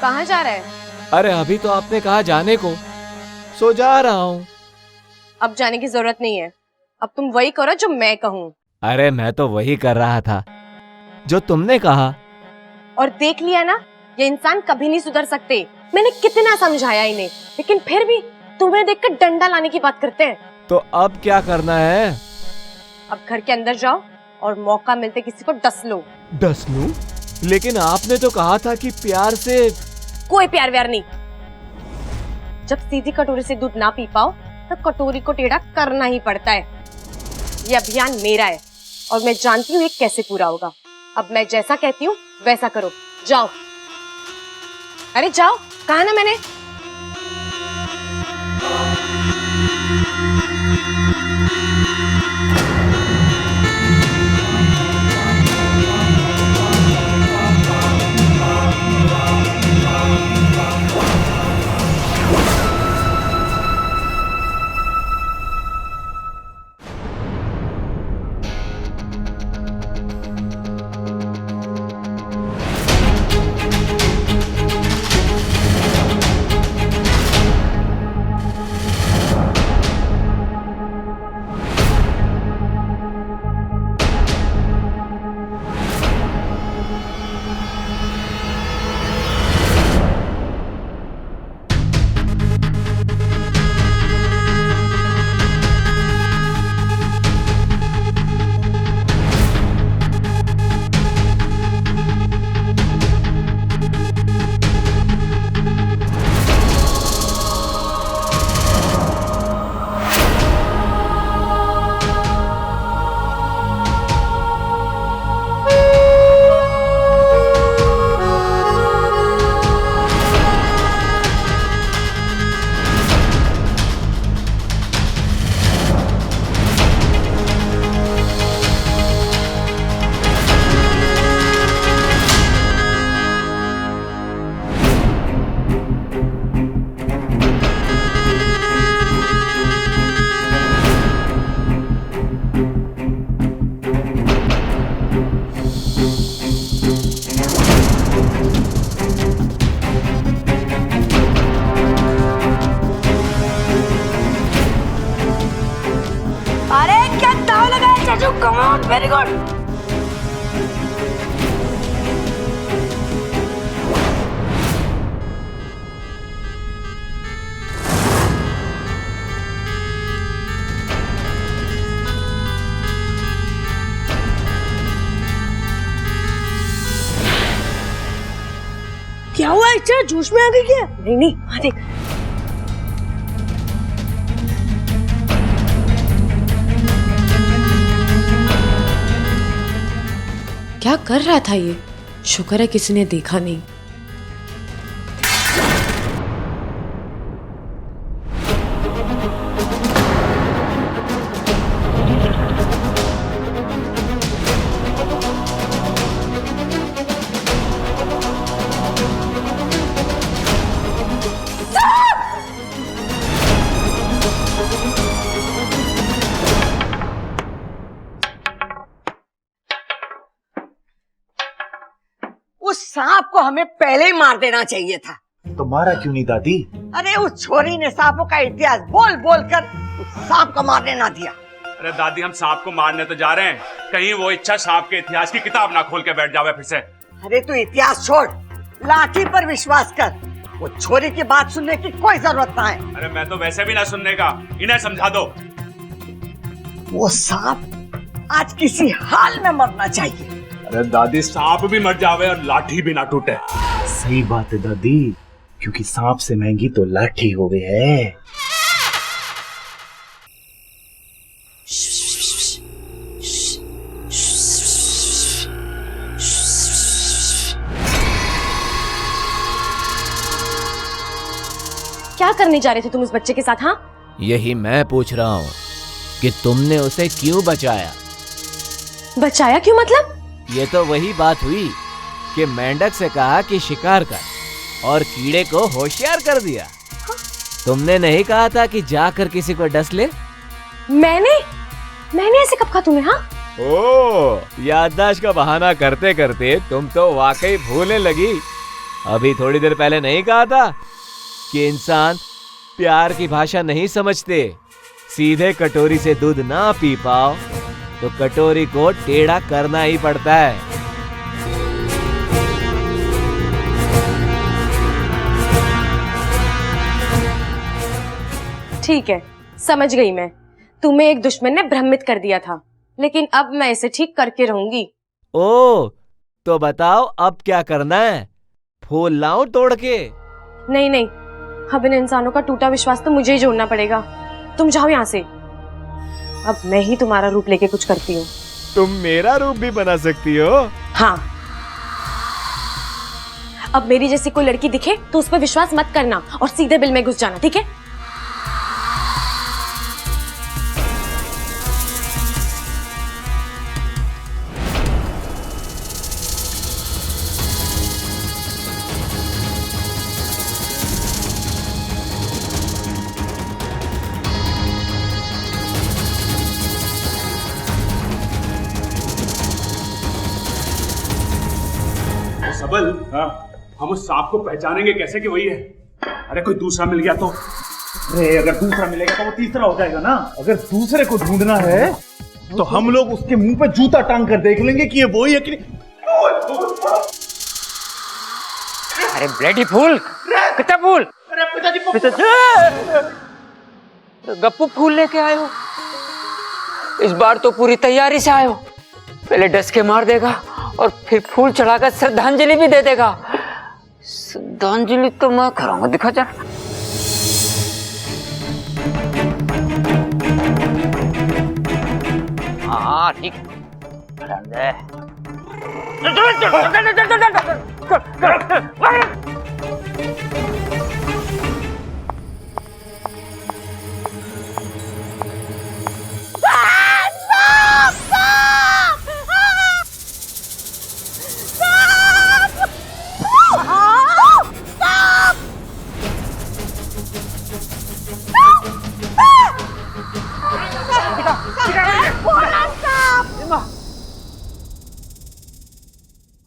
कहाँ जा रहा है? अरे अभी तो आपने कहा जाने को, सो जा रहा हूँ। अब जाने की जरूरत नहीं है, अब तुम वही करो जो मैं कहूँ। अरे मैं तो वही कर रहा था जो तुमने कहा। और देख लिया ना, ये इंसान कभी नहीं सुधर सकते। मैंने कितना समझाया इन्हें, लेकिन फिर भी तुम्हें देखकर डंडा लाने की बात करते हैं। तो अब क्या करना है? अब घर के अंदर जाओ और मौका मिलते किसी को डस लो। डस लूं? लेकिन आपने तो कहा था कि प्यार से। कोई प्यार व्यार नहीं। जब सीधी कटोरी से दूध ना पी पाओ तो कटोरी को टेढ़ा करना ही पड़ता है। ये अभियान मेरा है और मैं जानती हूँ ये कैसे पूरा होगा। अब मैं जैसा कहती हूँ वैसा करो। जाओ। अरे जाओ, कहा ना मैंने। Come on, very good. क्या हुआ? इच्छा जोश में आ गई क्या? नहीं नहीं, हाँ देख। क्या कर रहा था ये? शुक्र है किसी ने देखा नहीं। उस सांप को हमें पहले ही मार देना चाहिए था। तो मारा क्यों नहीं दादी? अरे उस छोरी ने सांपों का इतिहास बोल बोल कर उस सांप को मारने ना दिया। अरे दादी, हम सांप को मारने तो जा रहे हैं, कहीं वो इच्छा सांप के इतिहास की किताब ना खोल के बैठ जावे फिर से। अरे तू इतिहास छोड़, लाठी पर विश्वास कर। वो छोरी की बात सुनने की कोई जरूरत ना है। अरे मैं तो वैसे भी ना सुनने का, इन्हें समझा दो। वो सांप आज किसी हाल में मरना चाहिए। अरे दादी, सांप भी मर जावे और लाठी भी ना टूटे। सही बात है दादी, क्योंकि सांप से महंगी तो लाठी हो गई है। क्या करने जा रहे थे तुम उस बच्चे के साथ? हाँ, यही मैं पूछ रहा हूँ कि तुमने उसे क्यों बचाया? बचाया क्यों मतलब? ये तो वही बात हुई कि मेंढक से कहा कि शिकार कर और कीड़े को होशियार कर दिया। तुमने नहीं कहा था कि जाकर किसी को डस ले? मैंने ऐसे कब कहा तुम्हें? हाँ, ओह, याददाश्त का बहाना करते करते तुम तो वाकई भूलने लगी अभी थोड़ी देर पहले नहीं कहा था कि इंसान प्यार की भाषा नहीं समझते। सीधे कटोरी से दूध ना पी पाओ तो कटोरी को टेढ़ा करना ही पड़ता है। ठीक है, समझ गई मैं। तुम्हें एक दुश्मन ने भ्रमित कर दिया था, लेकिन अब मैं इसे ठीक करके रहूंगी। ओ, तो बताओ अब क्या करना है? फूल लाऊं तोड़ के? नहीं नहीं, अब इन इंसानों का टूटा विश्वास तो मुझे ही जोड़ना पड़ेगा। तुम जाओ यहाँ से। अब मैं ही तुम्हारा रूप लेके कुछ करती हूँ। तुम मेरा रूप भी बना सकती हो? हाँ। अब मेरी जैसी कोई लड़की दिखे तो उस पर विश्वास मत करना और सीधे बिल में घुस जाना, ठीक है? सबल, हम उस सांप को पहचानेंगे कैसे कि वही है? अरे कोई दूसरा मिल गया तो? अरे अगर दूसरा मिलेगा तो वो तीसरा हो जाएगा ना। अगर दूसरे को ढूंढना है तो हम लोग उसके मुंह पे जूता टांग कर देख लेंगे कि ये वही है कि नहीं। अरे ब्लडी फूल, कितना फूल? अरे पिताजी, गप्पू फूल लेके आए हो? इस बार तो पूरी तैयारी से आए हो। पहले डस के मार देगा और फिर फूल चढ़ाकर श्रद्धांजलि भी दे देगा। श्रद्धांजलि तो मैं कराऊंगा, दिखा जा। हाँ ठीक है।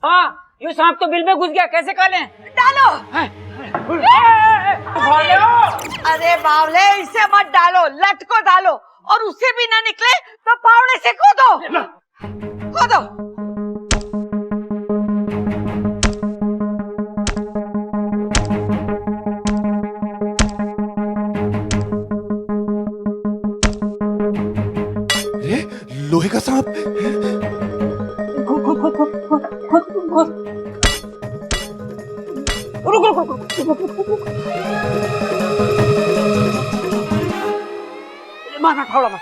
हाँ, ये सांप तो बिल में घुस गया, कैसे कालें? डालो। अरे बावले, इसे मत डालो, लट को डालो, और उससे भी ना निकले तो फावड़े से खोदो। खोदो। लोहे का सांप। मारना फावड़ा मार।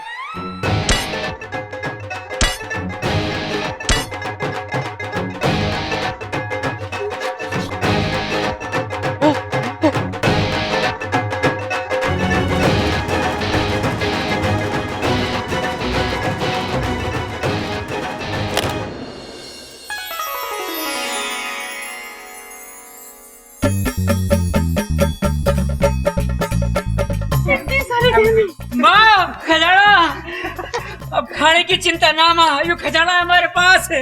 माँ, खजाना। अब खाने की चिंता ना माँ, यो खजाना हमारे पास है।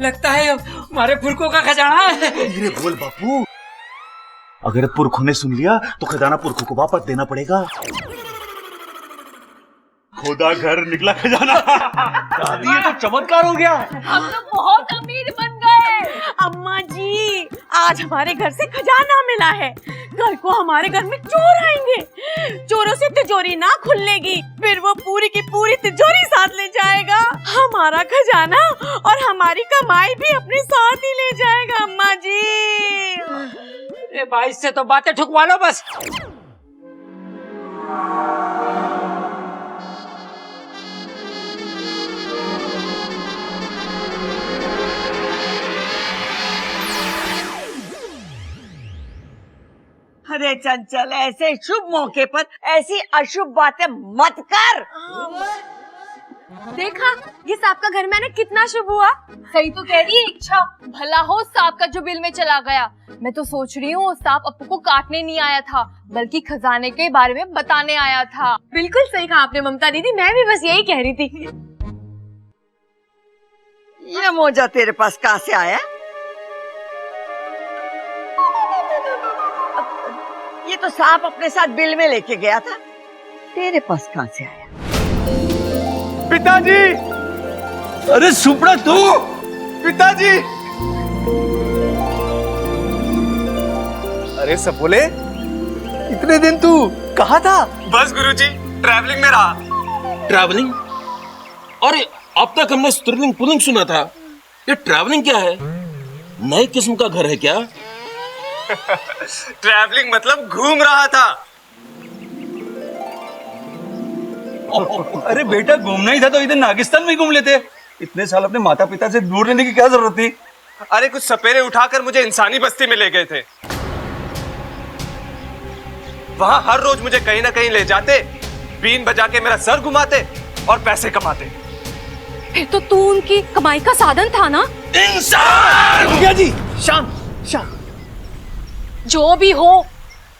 लगता है हमारे पुरखों का खजाना है। धीरे बोल बापू, अगर पुरखों ने सुन लिया तो खजाना पुरखों को वापस देना पड़ेगा। खुदा घर निकला खजाना। दादी, ये तो चमत्कार हो गया। हम तो बहुत अमीर बन गए। अम्मा जी, आज हमारे घर से खजाना मिला है। कल को हमारे घर में चोर आएंगे, चोरों से तिजोरी ना खुलेगी, फिर वो पूरी की पूरी तिजोरी साथ ले जाएगा। हमारा खजाना और हमारी कमाई भी अपने साथ ही ले जाएगा। अम्मा जी, ए भाई से तो बातें ठुकवा लो बस। अरे चंचल, ऐसे शुभ मौके पर ऐसी अशुभ बातें मत कर। देखा, ये सांप का घर में आना कितना शुभ हुआ। सही तो कह रही है इच्छा, भला हो सांप का जो बिल में चला गया। मैं तो सोच रही हूँ सांप अपू को काटने नहीं आया था, बल्कि खजाने के बारे में बताने आया था। बिल्कुल सही कहा आपने ममता दीदी, मैं भी बस यही कह रही थी। ये मोजा तेरे पास कहाँ से आया? ये तो सांप अपने साथ बिल में लेके गया था, तेरे पास कहां से आया? पिताजी, अरे सुपड़ा तू, पिताजी। अरे सपोले, इतने दिन तू कहाँ था? बस गुरुजी, ट्रैवलिंग में रहा। ट्रैवलिंग? अरे अब तक हमने स्त्रीलिंग पुल्लिंग सुना था, ये ट्रैवलिंग क्या है? नई किस्म का घर है क्या? ट्रैवलिंग मतलब घूम रहा था। अरे बेटा, घूमना ही था तो इधर नागिस्तान में घूम लेते। इतने साल अपने माता पिता से दूर रहने की क्या जरूरत थी? अरे कुछ सपेरे उठाकर मुझे इंसानी बस्ती में ले गए थे। वहां हर रोज मुझे कहीं ना कहीं ले जाते, बीन बजा के मेरा सर घुमाते और पैसे कमाते। फिर तो तू उनकी कमाई का साधन था ना? इंसान! भैया जी, शांत शांत। जो भी हो,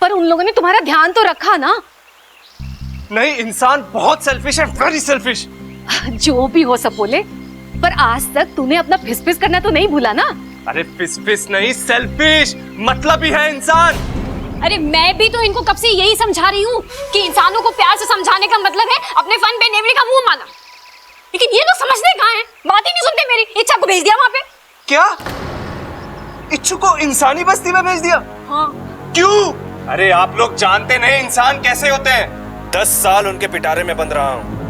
पर उन लोगों ने तुम्हारा ध्यान तो रखा ना? नहीं, इंसान बहुत सेल्फिश है, वेरी सेल्फिश। जो भी हो सपोले, पर आज तक तूने अपना फिस-फिस करना तो नहीं भूला ना? अरे फिस फिस नहीं, सेल्फिश मतलब ही है इंसान। अरे मैं भी तो इनको कब से यही समझा रही हूँ कि इंसानों को प्यार से समझाने का मतलब है अपने फन पे नेवरी का मुंह माना। लेकिन ये तो समझने कहाँ हैं? बात ही नहीं सुनते मेरी। इच्छा को भेज दिया वहाँ पे। क्या? इच्छु को इंसानी बस्ती में भेज दिया? हाँ। क्यों? अरे आप लोग जानते नहीं इंसान कैसे होते हैं। 10 साल उनके पिटारे में बंद रहा हूं।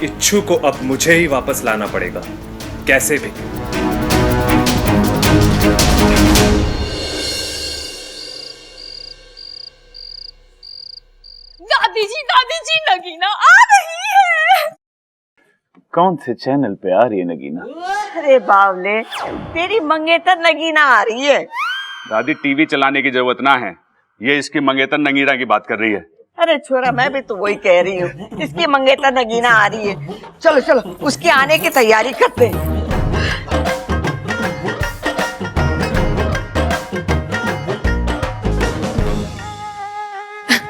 इच्छु को अब मुझे ही वापस लाना पड़ेगा, कैसे भी। दादी जी नगीना आ रही है। कौन से चैनल पे आ रही है नगीना? अरे बावले, तेरी मंगेतर नगीना आ रही है। दादी, टीवी चलाने की जरूरत ना है, ये इसकी मंगेतर नगीना की बात कर रही है। अरे छोरा, मैं भी तो वही कह रही हूँ, इसकी मंगेतर नगीना आ रही है। चलो चलो, उसके आने की तैयारी करते हैं।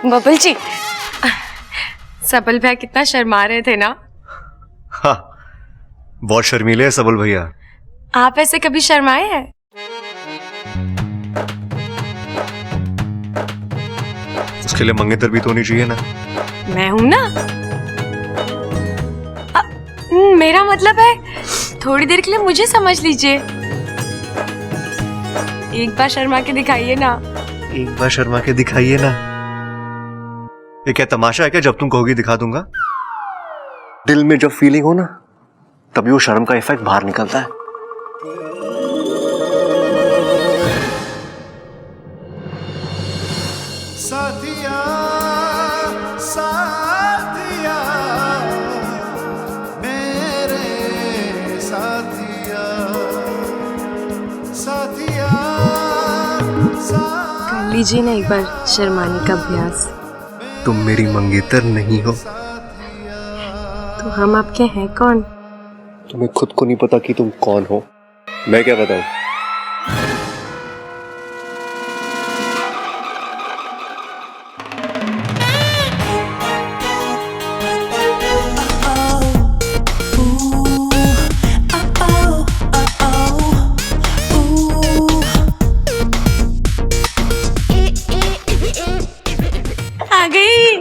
बबल जी, सबल भैया कितना शर्मा रहे थे ना? हाँ, बहुत शर्मीले है सबल भैया। आप ऐसे कभी शर्माए हैं? उसके लिए मंगेतर भी तो होनी चाहिए ना। मैं हूं ना। मेरा मतलब है थोड़ी देर के लिए मुझे समझ लीजिए। एक बार शर्मा के दिखाइए ना। एक बार शर्मा के दिखाइए ना। ये क्या तमाशा है क्या? जब तुम कहोगी दिखा दूंगा। दिल में जब फीलिंग हो ना, तभी वो शर्म का इफेक्ट बाहर निकलता है। साथिया, साथिया, मेरे साथिया, साथिया, कर लीजिए ना एक बार शर्माने का अभ्यास। तुम मेरी मंगेतर नहीं हो। तो हम आपके हैं कौन? तुम्हें खुद को नहीं पता कि तुम कौन हो। मैं क्या बताऊं? आ गई।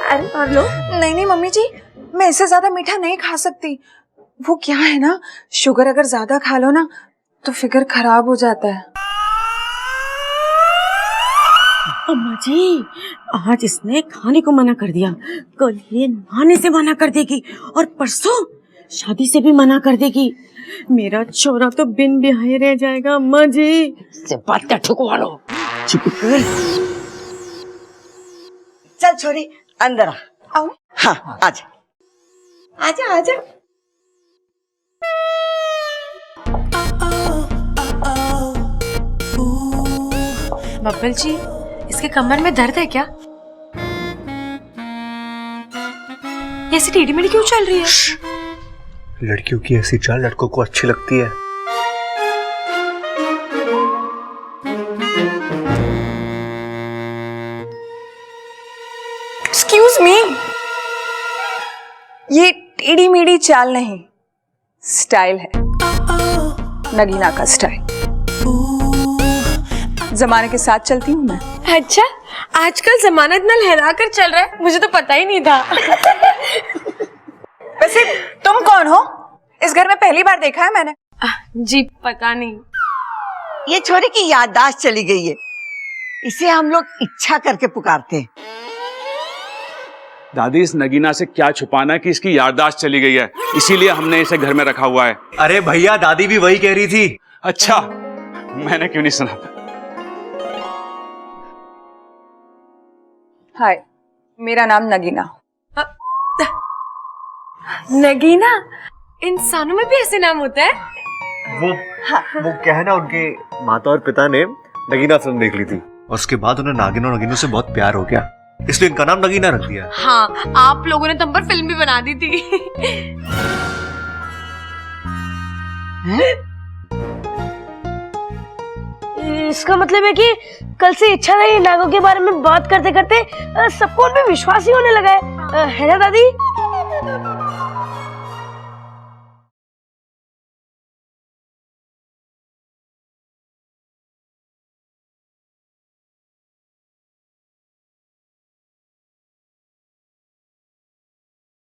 अरे और लो। नहीं नहीं मम्मी जी, मैं इससे ज्यादा मीठा नहीं खा सकती। वो क्या है ना, शुगर अगर ज्यादा खा लो ना तो फिगर खराब हो जाता है। अम्मा जी, आज इसने खाने को मना कर दिया, कल ये नहाने से मना कर देगी और परसों शादी से भी मना कर देगी। मेरा छोरा तो बिन ब्याहे रह जाएगा अम्मा जी। से बात क्या ठुकवा लो। चुप कर। चल छोरी, अंदर आ। आओ। हाँ, आजा आजा आजा। बब्बल जी, इसके कमर में दर्द है क्या? ऐसी टेढ़ी मेढ़ी क्यों चल रही है? लड़कियों की ऐसी चाल लड़कों को अच्छी लगती है। एक्सक्यूज मी, ये टेढ़ी मेढ़ी चाल नहीं, स्टाइल है, नगीना का स्टाइल। जमाने के साथ चलती हूँ मैं। अच्छा, आजकल जमाना इतना लहरा कर चल रहा है, मुझे तो पता ही नहीं था। वैसे तुम कौन हो? इस घर में पहली बार देखा है मैंने। जी पता नहीं। ये छोरी की याददाश्त चली गई है, इसे हम लोग इच्छा करके पुकारते हैं। दादी, इस नगीना से क्या छुपाना है कि इसकी याददाश्त चली गई है, इसीलिए हमने इसे घर में रखा हुआ है। अरे भैया, दादी भी वही कह रही थी। अच्छा, मैंने क्यों नहीं सुना? हाय, मेरा नाम नगीना। नगीना? इंसानों में भी ऐसे नाम होता है? वो क्या है ना, उनके माता और पिता ने नगीना फिल्म देख ली थी और उसके बाद उन्हें नागिन और नगीनों से बहुत प्यार हो गया, इसलिए इनका नाम नगीना रख दिया। हाँ, आप लोगों ने तुम पर फिल्म भी बना दी थी। इसका मतलब है कि कल से इच्छा नहीं नागों के बारे में बात करते करते सबको उन पे विश्वास ही होने लगा है ना दादी?